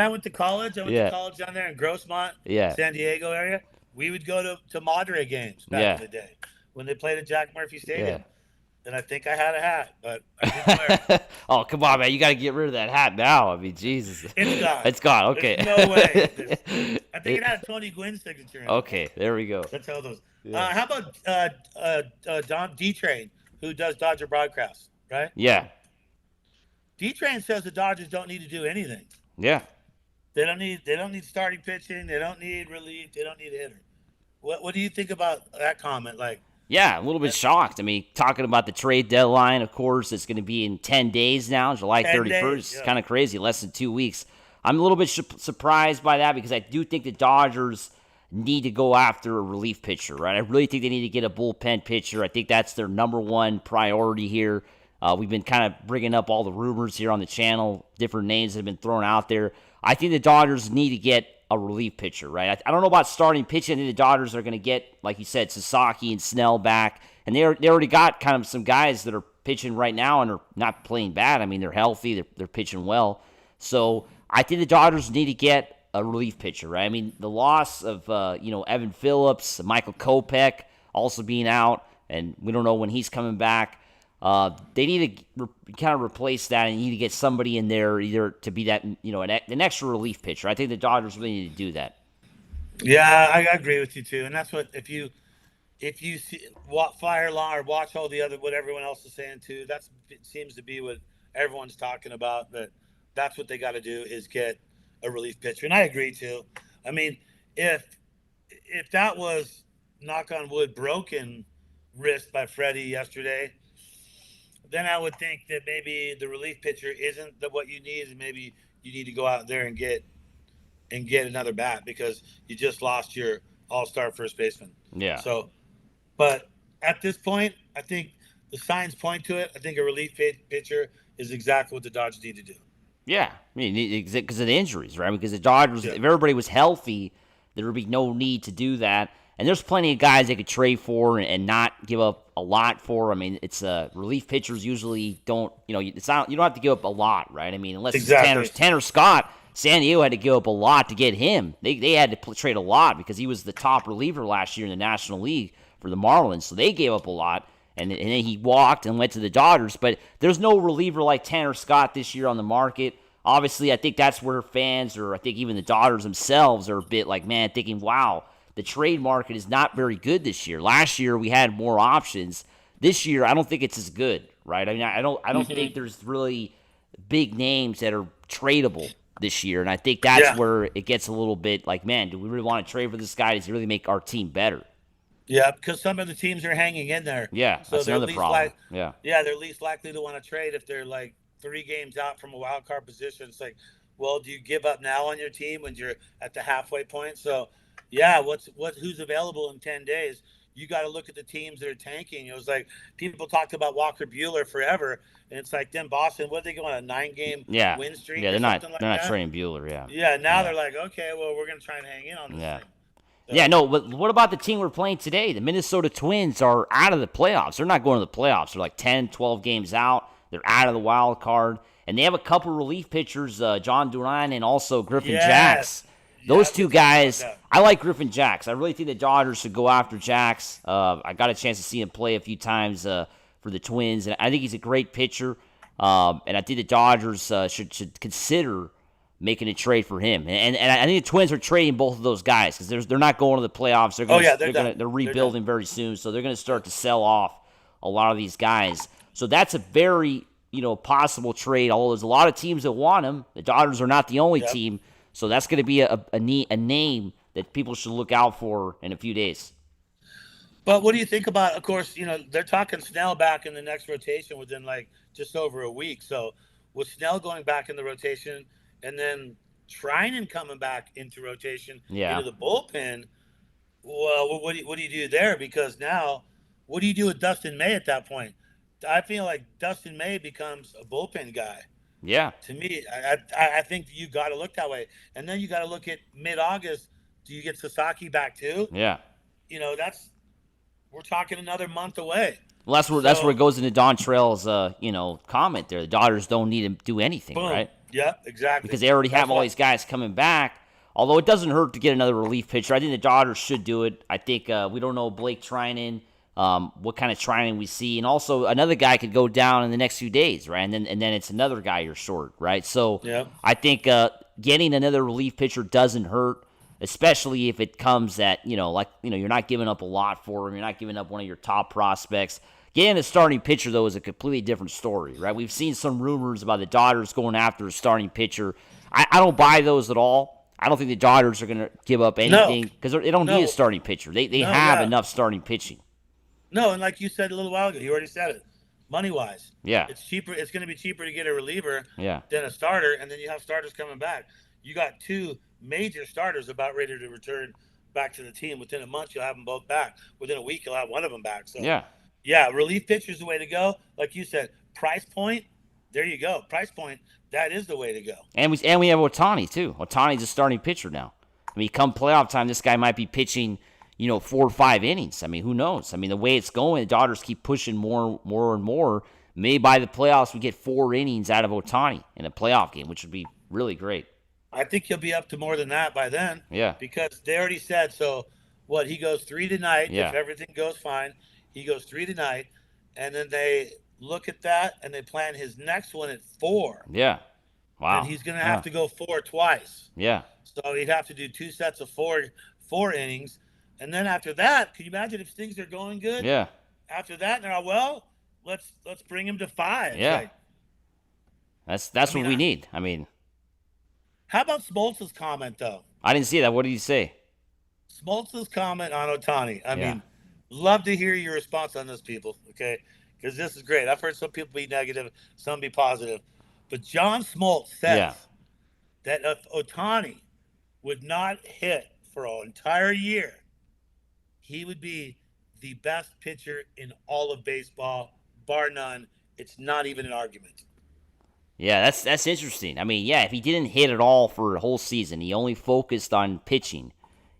went to college, I went to Yeah. college down there in Grossmont, Yeah. San Diego area. We would go to Madre games back Yeah. in the day when they played at Jack Murphy Stadium. Yeah. And I think I had a hat, but I didn't wear it. Oh, come on, man. You got to get rid of that hat now. I mean, Jesus. It's gone. It's gone. Okay. There's no way. I think it had a Tony Gwynn signature in it. Okay, there we go. That's how those. Yeah. How about Don D Train, who does Dodger broadcasts, right? Yeah. D Train says the Dodgers don't need to do anything. Yeah. They don't need starting pitching. They don't need relief. They don't need a hitter. What do you think about that comment? Like, Yeah, a little bit shocked. I mean, talking about the trade deadline, of course, it's going to be in 10 days now, July 10 31st. days, yeah. Kind of crazy, less than 2 weeks. I'm a little bit surprised by that because I do think the Dodgers need to go after a relief pitcher, right? I really think they need to get a bullpen pitcher. I think that's their number one priority here. We've been kind of bringing up all the rumors here on the channel, different names that have been thrown out there. I think the Dodgers need to get a relief pitcher, right? I don't know about starting pitching. I think the Dodgers are going to get, like you said, Sasaki and Snell back. And they already got kind of some guys that are pitching right now and are not playing bad. I mean, they're healthy. They're pitching well. So I think the Dodgers need to get a relief pitcher, right? I mean, the loss of, Evan Phillips, Michael Kopech also being out, and we don't know when he's coming back. They need to kind of replace that and need to get somebody in there either to be that, an extra relief pitcher. I think the Dodgers really need to do that. yeah, I agree with you too. And that's what if you see Fire Law or watch all the other what everyone else is saying too. That seems to be what everyone's talking about. That's what they got to do is get a relief pitcher, and I agree too. I mean, if that was knock on wood broken wrist by Freddie yesterday, then I would think that maybe the relief pitcher isn't what you need, and maybe you need to go out there and get another bat because you just lost your all-star first baseman. Yeah. So, but at this point, I think the signs point to it. I think a relief pitcher is exactly what the Dodgers need to do. Yeah, I mean, because of the injuries, right? Because the Dodgers, if everybody was healthy, there would be no need to do that. And there's plenty of guys they could trade for and not give up a lot for. I mean, it's relief pitchers usually don't, it's not, you don't have to give up a lot, right? I mean, unless Exactly. it's Tanner Scott, San Diego had to give up a lot to get him. They had to trade a lot because he was the top reliever last year in the National League for the Marlins, so they gave up a lot. And then he walked and went to the Dodgers. But there's no reliever like Tanner Scott this year on the market. Obviously, I think that's where fans, or I think even the Dodgers themselves, are a bit like, man, thinking, wow, the trade market is not very good this year. Last year, we had more options. This year, I don't think it's as good, right? I mean, I don't think there's really big names that are tradable this year. And I think that's where it gets a little bit like, man, do we really want to trade for this guy? Does he really make our team better? Yeah, because some of the teams are hanging in there. Yeah, so that's they're another problem. they're least likely to want to trade if they're like 3 games out from a wild card position. It's like, well, do you give up now on your team when you're at the halfway point? So yeah, who's available in 10 days. You got to look at the teams that are tanking. It was like people talked about Walker Bueller forever, and it's like then Boston, what they go on a 9 game Yeah, win yeah, streak or something they're like not that. trading Bueller. Yeah, Yeah, now yeah, they're like, okay, well, we're gonna try and hang in on this yeah. thing. Yeah, So no, but what about the team we're playing today? The Minnesota Twins are out of the playoffs. They're not going to the playoffs. They're like 10, 12 games out. They're out of the wild card. And they have a couple relief pitchers, John Duran and also Griffin yes, Jacks. yeah, Those I've two been talking about guys, that. I like Griffin Jacks. I really think the Dodgers should go after Jacks. I got a chance to see him play a few times for the Twins, and I think he's a great pitcher. And I think the Dodgers should consider making a trade for him. And I think the Twins are trading both of those guys because they're not going to the playoffs. Oh yeah, they're done. They're They're done. rebuilding very soon, so they're gonna start to sell off a lot of these guys. So that's a very possible trade. Although there's a lot of teams that want him, the Dodgers are not the only Yep. team. So that's going to be a name that people should look out for in a few days. But what do you think about? Of course, they're talking Snell back in the next rotation within like just over a week. So with Snell going back in the rotation, and then Trinan coming back into rotation Yeah, into the bullpen, well, what do you do there? Because now, what do you do with Dustin May at that point? I feel like Dustin May becomes a bullpen guy. yeah, To me, I think you got to look that way, and then you got to look at mid-August. Do you get Sasaki back too? yeah. That's we're talking another month away. Well, that's where it So goes into Don Trail's comment there. The Dodgers don't need to do anything, boom. right? Yeah, exactly. Because they already That's have all what. these guys coming back. Although it doesn't hurt to get another relief pitcher. I think the Dodgers should do it. I think we don't know Blake Trinan, what kind of Trinan we see, and also another guy could go down in the next few days, right? And then it's another guy you're short, right? So Yeah. I think getting another relief pitcher doesn't hurt, especially if it comes that you're not giving up a lot for him. You're not giving up one of your top prospects. Getting a starting pitcher, though, is a completely different story, right? We've seen some rumors about the Dodgers going after a starting pitcher. I don't buy those at all. I don't think the Dodgers are going to give up No. anything because they don't need a No. starting pitcher. They No. have Yeah. enough starting pitching. No. And like you said a little while ago, you already said it. Money wise, Yeah, it's cheaper. It's going to be cheaper to get a reliever yeah, than a starter, and then you have starters coming back. You got two major starters about ready to return back to the team within a month. You'll have them both back. Within a week, you'll have one of them back. So yeah. yeah, relief pitcher's the way to go. Like you said, price point. There you go. Price point. That is the way to go. And we have Ohtani too. Ohtani's a starting pitcher now. I mean, come playoff time, this guy might be pitching 4 or 5 innings. I mean, who knows? I mean, the way it's going, the Dodgers keep pushing more and more. Maybe by the playoffs, we get 4 innings out of Ohtani in a playoff game, which would be really great. I think he'll be up to more than that by then Yeah, because they already said so. What he goes three tonight if yeah, everything goes fine. He goes three tonight, and then they look at that and they plan his next one at four. yeah. And Wow. he's going to have Yeah, to go four twice. yeah, So he'd have to do 2 sets of four innings, and then after that, can you imagine if things are going good? yeah, After that, now well, let's bring him to five. It's yeah. like, I That's what mean, we need. I mean, how about Smoltz's comment though? I didn't see that. What did he say? Smoltz's comment on Ohtani. I Yeah, mean, love to hear your response on this, people. Okay, because this is great. I've heard some people be negative, some be positive, but John Smoltz says yeah, that if Ohtani would not hit for an entire year, he would be the best pitcher in all of baseball, bar none. It's not even an argument. yeah. That's interesting. I mean, yeah, if he didn't hit at all for a whole season, he only focused on pitching,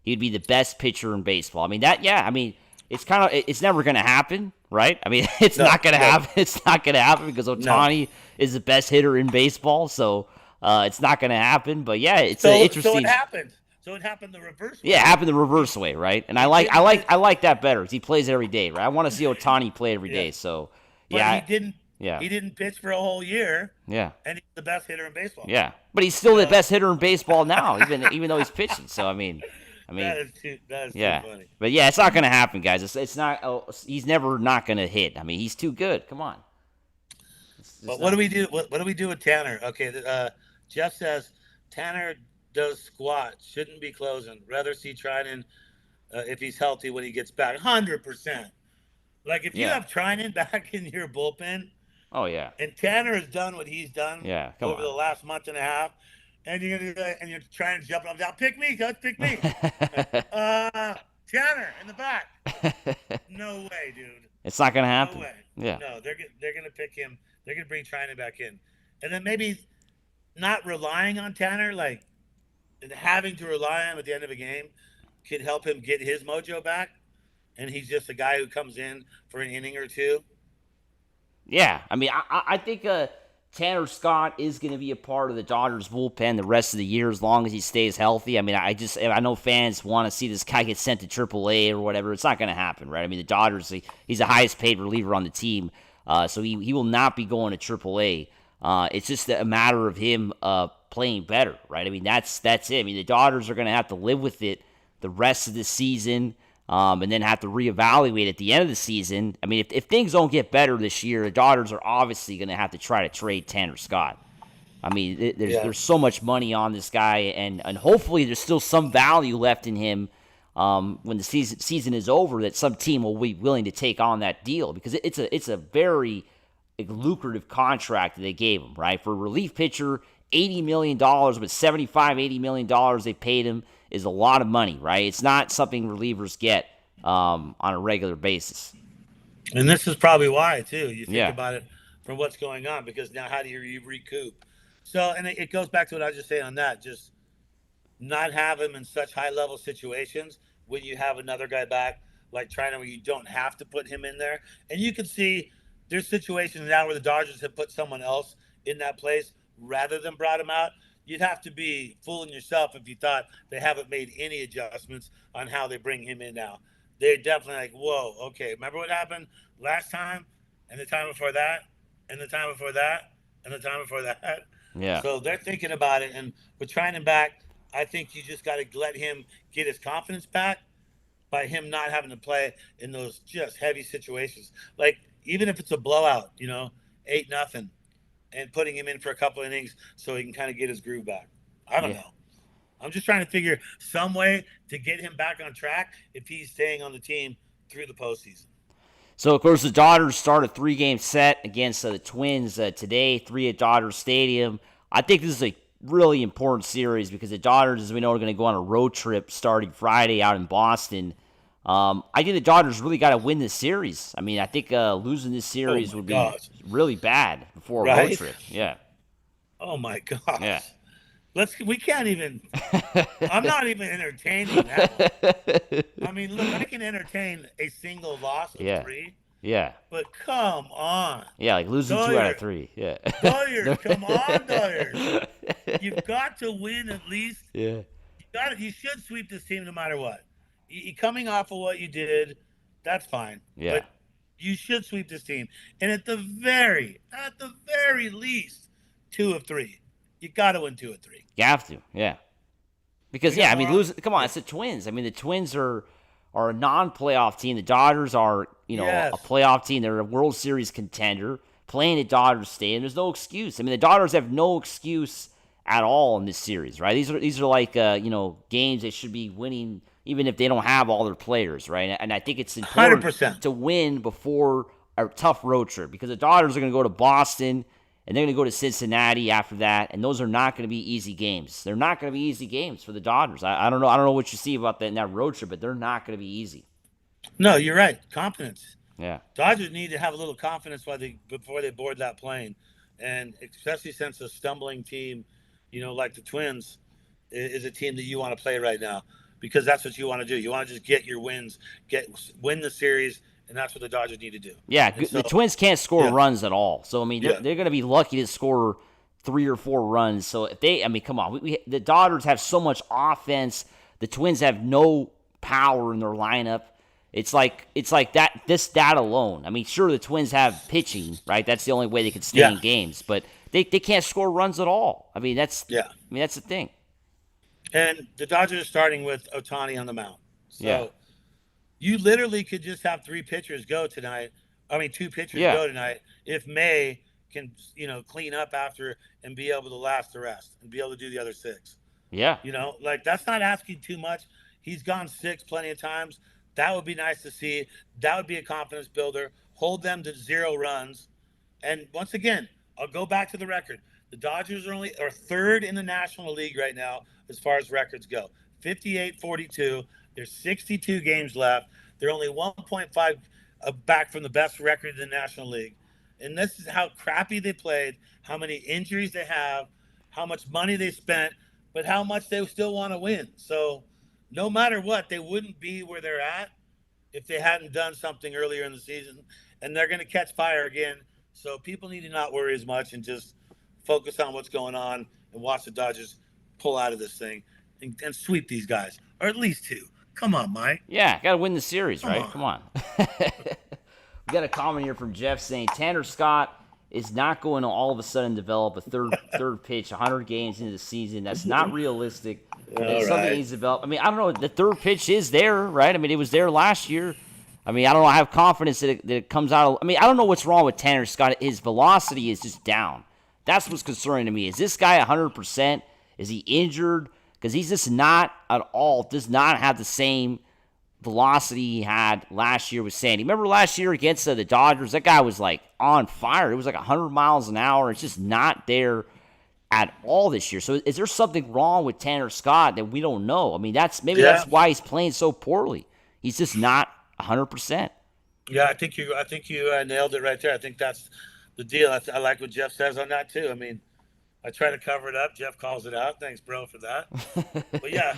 he'd be the best pitcher in baseball. I mean, that, yeah. I mean, it's never going to happen, right? I mean, it's No, not going to no, happen. It's not going to happen because no. Ohtani is the best hitter in baseball. So it's not going to happen. But yeah, it's an So it interesting. happened. So it happened the reverse Yeah, it way. happened the reverse way, right? And I He like, I didn't like, hit, I like that better because he plays every day, right? I want to see Ohtani play every yeah, day. So but yeah, he yeah, didn't pitch for a whole year, yeah. and he's the best hitter in baseball. Yeah, but he's You still the know best hitter in baseball now, even though he's pitching. So I mean, that is too yeah, funny. but yeah, it's not gonna happen, guys. It's not. Oh, he's never not gonna hit. I mean, he's too good. Come on, it's But what do not. we do? What do we do with Tanner? Okay, Jeff says Tanner does squat. Shouldn't be closing. Rather see Trinan if he's healthy when he gets back. 100%. Like if you Yeah. have Trinan back in your bullpen, Oh yeah. and Tanner has done what he's done Yeah. Come over on. the last month and a half, and you're trying to jump up down. Pick me, coach. Pick me. Tanner in the back. No way, dude. It's not gonna No happen. way. Yeah. No, they're gonna pick him. They're gonna bring China back in, and then maybe not relying on Tanner, like and having to rely on him at the end of a game, could help him get his mojo back. And he's just a guy who comes in for an inning or two. Yeah, I mean, I think Tanner Scott is going to be a part of the Dodgers bullpen the rest of the year as long as he stays healthy. I mean, I know fans want to see this guy get sent to AAA or whatever. It's not going to happen, right? I mean, the Dodgers, he's the highest paid reliever on the team, so he will not be going to AAA. It's just a matter of him playing better, right? I mean, that's it. I mean, the Dodgers are going to have to live with it the rest of the season. And then have to reevaluate at the end of the season. I mean, if things don't get better this year, the Dodgers are obviously going to have to try to trade Tanner Scott. I mean, there's so much money on this guy, and hopefully there's still some value left in him when the season is over that some team will be willing to take on that deal because it's a very lucrative contract that they gave him, right? For a relief pitcher, $80 million, but $80 million they paid him is a lot of money, right? It's not something relievers get on a regular basis. And this is probably why, too. You think Yeah. about it from what's going on, because now how do you recoup? So, and it goes back to what I was just saying on that. Just not have him in such high level situations when you have another guy back, like China, where you don't have to put him in there. And you can see there's situations now where the Dodgers have put someone else in that place rather than brought him out. You'd have to be fooling yourself if you thought they haven't made any adjustments on how they bring him in now. They're definitely like, whoa, okay, remember what happened last time, and the time before that, and the time before that, and the time before that. Yeah. So they're thinking about it, and with trying him back, I think you just got to let him get his confidence back by him not having to play in those just heavy situations. Like even if it's a blowout, 8-0, and putting him in for a couple innings so he can kind of get his groove back. I don't Yeah. know. I'm just trying to figure some way to get him back on track if he's staying on the team through the postseason. So, of course, the Dodgers start a 3-game set against the Twins today, 3 at Dodger Stadium. I think this is a really important series because the Dodgers, as we know, are going to go on a road trip starting Friday out in Boston. I think the Dodgers really got to win this series. I mean, I think losing this series would be really bad before a road trip. Yeah. Oh my gosh. Yeah. We can't even. I'm not even entertaining that one. I mean, look, I can entertain a single loss of 3. Yeah. But come on. Yeah, like losing 2 out of 3. Yeah. Dodgers, come on, Dodgers. You've got to win at least. Yeah. You should sweep this team no matter what. You coming off of what you did, that's fine. Yeah. But you should sweep this team. And at the very least, 2 of 3. You got to win 2 of 3. You have to, yeah. Because I mean, come on, it's the Twins. I mean, the Twins are a non-playoff team. The Dodgers are, a playoff team. They're a World Series contender playing at Dodger Stadium. There's no excuse. I mean, the Dodgers have no excuse at all in this series, right? These are like games they should be winning even if they don't have all their players, right? And I think it's important 100%. to win before a tough road trip because the Dodgers are going to go to Boston. And they're going to go to Cincinnati after that, and those are not going to be easy games. They're not going to be easy games for the Dodgers. I don't know. I don't know what you see about that in that road trip, but they're not going to be easy. No, you're right. Confidence. Yeah. Dodgers need to have a little confidence before they board that plane, and especially since a stumbling team, like the Twins, is a team that you want to play right now because that's what you want to do. You want to just get your wins, win the series. And that's what the Dodgers need to do. Yeah, the Twins can't score runs at all. So, I mean, they're going to be lucky to score 3 or 4 runs. So, come on. The Dodgers have so much offense. The Twins have no power in their lineup. It's like that alone. I mean, sure, the Twins have pitching, right? That's the only way they can stay in games. But they can't score runs at all. I mean, that's the thing. And the Dodgers are starting with Ohtani on the mound. So you literally could just have 3 pitchers go tonight. I mean, 2 pitchers go tonight if May can, clean up after and be able to last the rest and be able to do the other 6. Yeah. That's not asking too much. He's gone 6 plenty of times. That would be nice to see. That would be a confidence builder. Hold them to 0 runs. And once again, I'll go back to the record. The Dodgers are third in the National League right now as far as records go. 58-42. There's 62 games left. They're only 1.5 back from the best record in the National League. And this is how crappy they played, how many injuries they have, how much money they spent, but how much they still want to win. So no matter what, they wouldn't be where they're at if they hadn't done something earlier in the season. And they're going to catch fire again. So people need to not worry as much and just focus on what's going on and watch the Dodgers pull out of this thing and sweep these guys, or at least two. Come on, Mike. Yeah, got to win the series, right? Come on. We got a comment here from Jeff saying Tanner Scott is not going to all of a sudden develop a third pitch 100 games into the season. That's not realistic. It's something that needs to develop. I mean, I don't know. The third pitch is there, right? I mean, it was there last year. I mean, I don't know. I have confidence that it comes out. I mean, I don't know what's wrong with Tanner Scott. His velocity is just down. That's what's concerning to me. Is this guy 100%? Is he injured? Because he's just not at all, does not have the same velocity he had last year with Sandy. Remember last year against the Dodgers? That guy was like on fire. It was like 100 miles an hour. It's just not there at all this year. So is there something wrong with Tanner Scott that we don't know? I mean, that's why he's playing so poorly. He's just not 100%. Yeah, I think you nailed it right there. I think that's the deal. I like what Jeff says on that too. I mean, I try to cover it up. Jeff calls it out. Thanks, bro, for that. But yeah,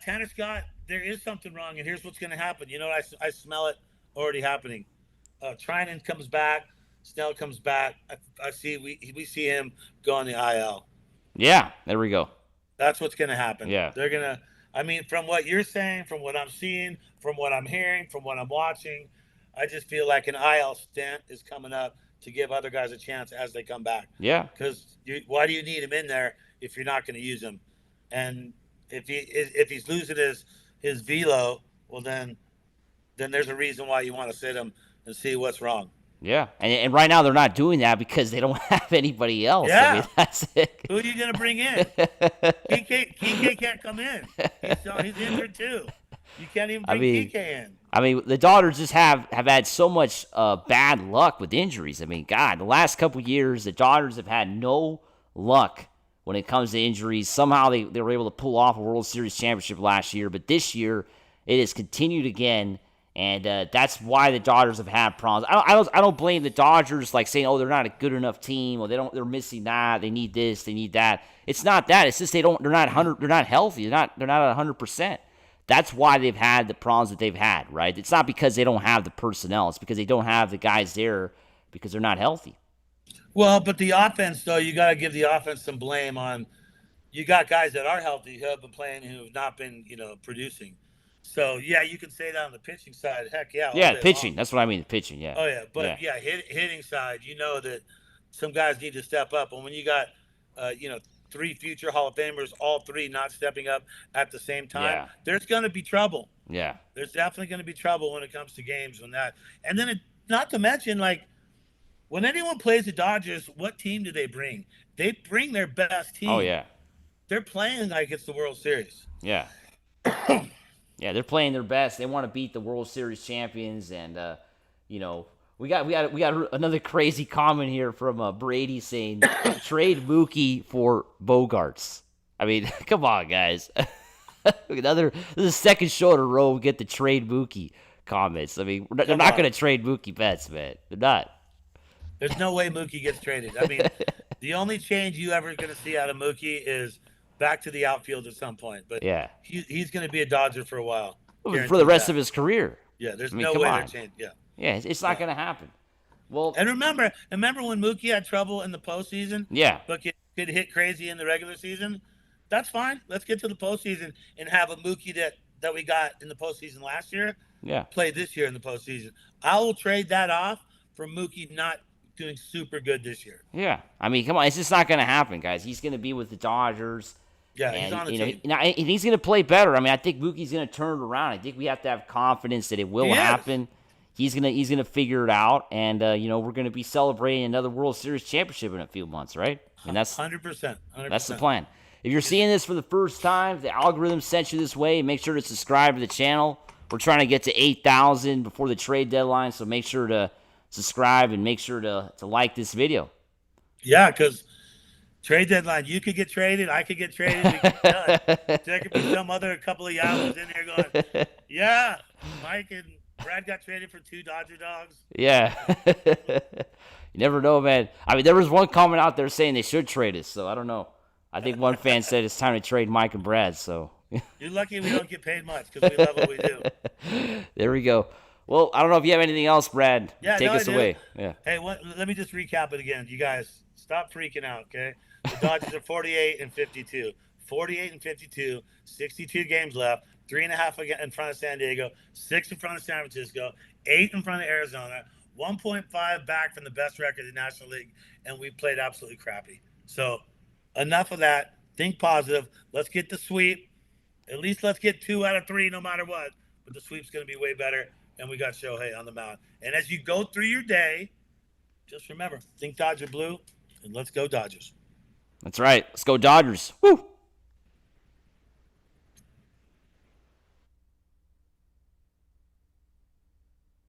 Tanner Scott, there is something wrong, and here's what's going to happen. You know, I smell it already happening. Trinan comes back. Snell comes back. We see him go on the IL. Yeah, there we go. That's what's going to happen. Yeah, they're gonna. I mean, from what you're saying, from what I'm seeing, from what I'm hearing, from what I'm watching, I just feel like an IL stint is coming up to give other guys a chance as they come back. Yeah. Because why do you need him in there if you're not going to use him? And if he's losing his velo, well then there's a reason why you want to sit him and see what's wrong. Yeah, and right now they're not doing that because they don't have anybody else. Yeah. I mean, that's it. Who are you going to bring in? Kike can't come in. He's injured too. You can't even bring Kike in. I mean, the Dodgers just have had so much bad luck with injuries. I mean, God, the last couple years, the Dodgers have had no luck when it comes to injuries. Somehow they were able to pull off a World Series championship last year, but this year it has continued again, and that's why the Dodgers have had problems. I don't blame the Dodgers like saying, oh, they're not a good enough team, or they're missing that, they need this, they need that. It's not that. It's just they're not healthy. They're not at 100%. That's why they've had the problems that they've had, right? It's not because they don't have the personnel. It's because they don't have the guys there because they're not healthy. Well, but the offense, though, you got to give the offense some blame on. You got guys that are healthy who have been playing who have not been, producing. So, yeah, you can say that on the pitching side. Heck, yeah. Yeah, pitching. That's what I mean, the pitching, yeah. Oh, yeah. But, yeah, hitting side, that some guys need to step up. And when you got, three future Hall of Famers, all three not stepping up at the same time, there's going to be trouble. Yeah. There's definitely going to be trouble when it comes to games when that. And then not to mention, like, when anyone plays the Dodgers, what team do they bring? They bring their best team. Oh, yeah. They're playing like it's the World Series. Yeah. Yeah, they're playing their best. They want to beat the World Series champions, and, we got another crazy comment here from Brady saying trade Mookie for Bogarts. I mean, come on, guys. This is the second show in a row we get the trade Mookie comments. I mean, they're not going to trade Mookie Betts, man. They're not. There's no way Mookie gets traded. I mean, the only change you ever going to see out of Mookie is back to the outfield at some point. But yeah, he's going to be a Dodger for a while. For the rest of his career. Yeah, there's no way they're changing. Yeah. Yeah, it's not going to happen. Well, and remember when Mookie had trouble in the postseason? Yeah. But could hit crazy in the regular season? That's fine. Let's get to the postseason and have a Mookie that we got in the postseason last year. Yeah. Play this year in the postseason. I will trade that off for Mookie not doing super good this year. Yeah. I mean, come on. It's just not going to happen, guys. He's going to be with the Dodgers. Yeah, he's on the team. And he's going to play better. I mean, I think Mookie's going to turn it around. I think we have to have confidence that it will happen. He's gonna figure it out, and we're gonna be celebrating another World Series championship in a few months, right? And that's 100%. That's the plan. If you're seeing this for the first time, the algorithm sent you this way. Make sure to subscribe to the channel. We're trying to get to 8,000 before the trade deadline, so make sure to subscribe and make sure to like this video. Yeah, because Trade deadline. You could get traded. I could get traded. We could be done. There could be some other couple of yahoos in there going, yeah, Mike and Brad got traded for 2 Dodger dogs. Yeah. You never know, man. I mean, there was one comment out there saying they should trade us, so I don't know. I think one fan said it's time to trade Mike and Brad, so. You're lucky we don't get paid much because we love what we do. There we go. Well, I don't know if you have anything else, Brad. Yeah, Take no, us I do. away. Yeah. Hey, let me just recap it again. You guys, stop freaking out, okay? The Dodgers are 48 and 52. 48 and 52, 62 games left, 3.5 in front of San Diego, 6 in front of San Francisco, 8 in front of Arizona, 1.5 back from the best record in the National League, and we played absolutely crappy. So enough of that. Think positive. Let's get the sweep. At least let's get 2 out of 3 no matter what. But the sweep's going to be way better, and we got Shohei on the mound. And as you go through your day, just remember, think Dodger blue, and let's go Dodgers. That's right. Let's go Dodgers. Woo!